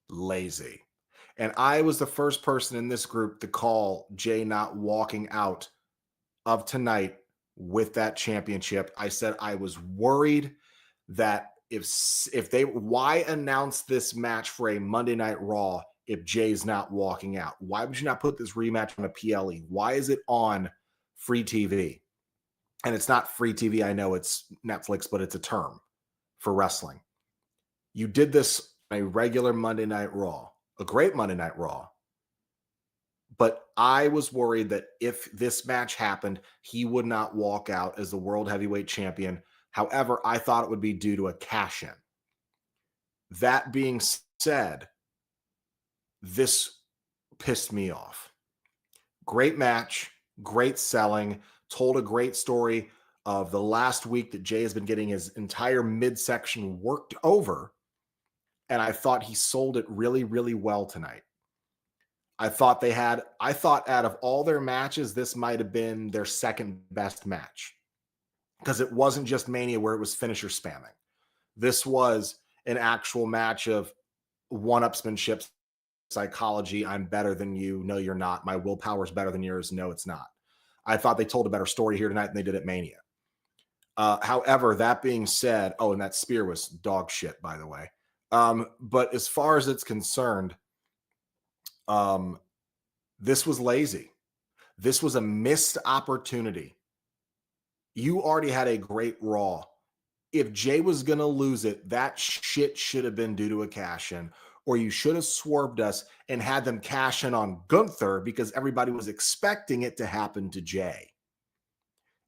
And I was the first person in this group to call Jey not walking out of tonight with that championship. I said I was worried that why announce this match for a Monday Night Raw if Jay's not walking out? Why would you not put this rematch on a PLE? Why is it on free TV? And it's not free TV. I know it's Netflix, but it's a term for wrestling. You did this on a regular Monday Night Raw, a great Monday Night Raw. But I was worried that if this match happened, he would not walk out as the World Heavyweight Champion. However, I thought it would be due to a cash-in. That being said, this pissed me off. Great match, great selling, told a great story of the last week that Jey has been getting his entire midsection worked over, and I thought he sold it really, really well tonight. I thought out of all their matches, this might have been their second best match, because it wasn't just Mania where it was finisher spamming. This was an actual match of one-upsmanship, psychology. I'm better than you. No, you're not. My willpower is better than yours. No, it's not. I thought they told a better story here tonight than they did at Mania. However, that being said, and that spear was dog shit, by the way. But as far as it's concerned, this was lazy. This was a missed opportunity. You already had a great Raw. If Jey was going to lose it, that shit should have been due to a cash-in, or you should have swerved us and had them cash in on Gunther because everybody was expecting it to happen to Jey.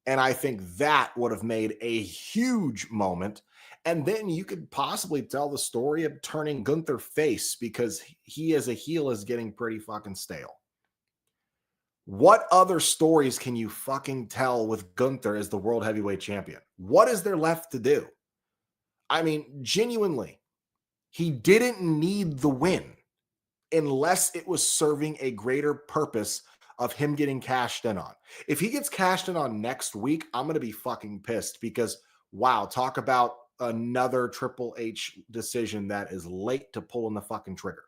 And I think that would have made a huge moment. And then you could possibly tell the story of turning Gunther face, because he as a heel is getting pretty fucking stale. What other stories can you fucking tell with Gunther as the World Heavyweight Champion? What is there left to do? I mean, genuinely, he didn't need the win unless it was serving a greater purpose of him getting cashed in on. If he gets cashed in on next week, I'm going to be fucking pissed, because, wow, talk about another Triple H decision that is late to pulling the fucking trigger.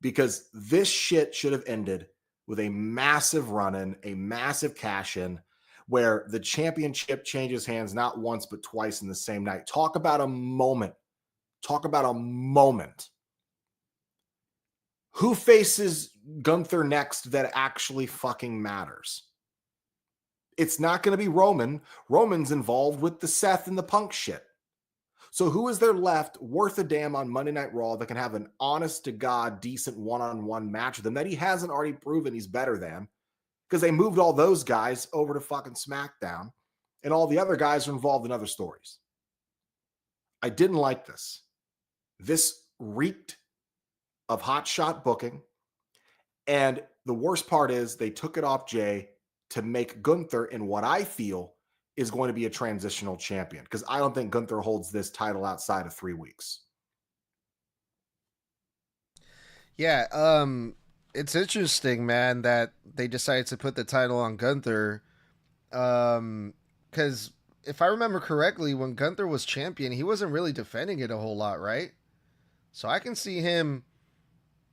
Because this shit should have ended with a massive run-in, a massive cash-in, where the championship changes hands not once but twice in the same night. Talk about a moment. Talk about a moment. Who faces Gunther next that actually fucking matters? It's not going to be Roman. Roman's involved with the Seth and the Punk shit. So who is there left worth a damn on Monday Night Raw that can have an honest to God, decent one-on-one match with him that he hasn't already proven he's better than? Because they moved all those guys over to fucking SmackDown, and all the other guys are involved in other stories. I didn't like this. This reeked of hotshot booking. And the worst part is they took it off Jay to make Gunther in what I feel is going to be a transitional champion, because I don't think Gunther holds this title outside of 3 weeks. Yeah, it's interesting, man, that they decided to put the title on Gunther. Because if I remember correctly, when Gunther was champion, he wasn't really defending it a whole lot, right? So I can see him,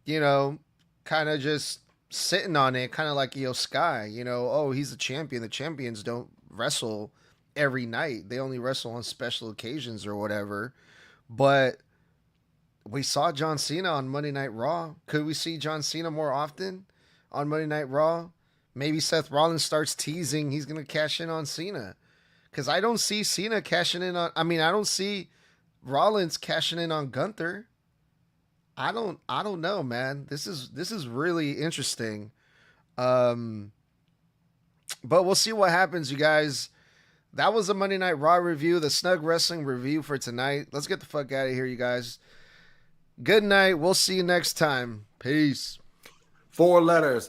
kind of just sitting on it, kind of like Io Sky. Oh, he's a champion. The champions don't wrestle every night. They only wrestle on special occasions or whatever. But we saw John Cena on Monday Night Raw. Could we see John Cena more often on Monday Night Raw? Maybe Seth Rollins starts teasing he's going to cash in on Cena. Because I don't see Cena cashing in on... I don't see Rollins cashing in on Gunther. I don't know, man. This is really interesting. But we'll see what happens, you guys. That was a Monday Night Raw review, the Snug Wrestling review for tonight. Let's get the fuck out of here, you guys. Good night. We'll see you next time. Peace. 4 letters.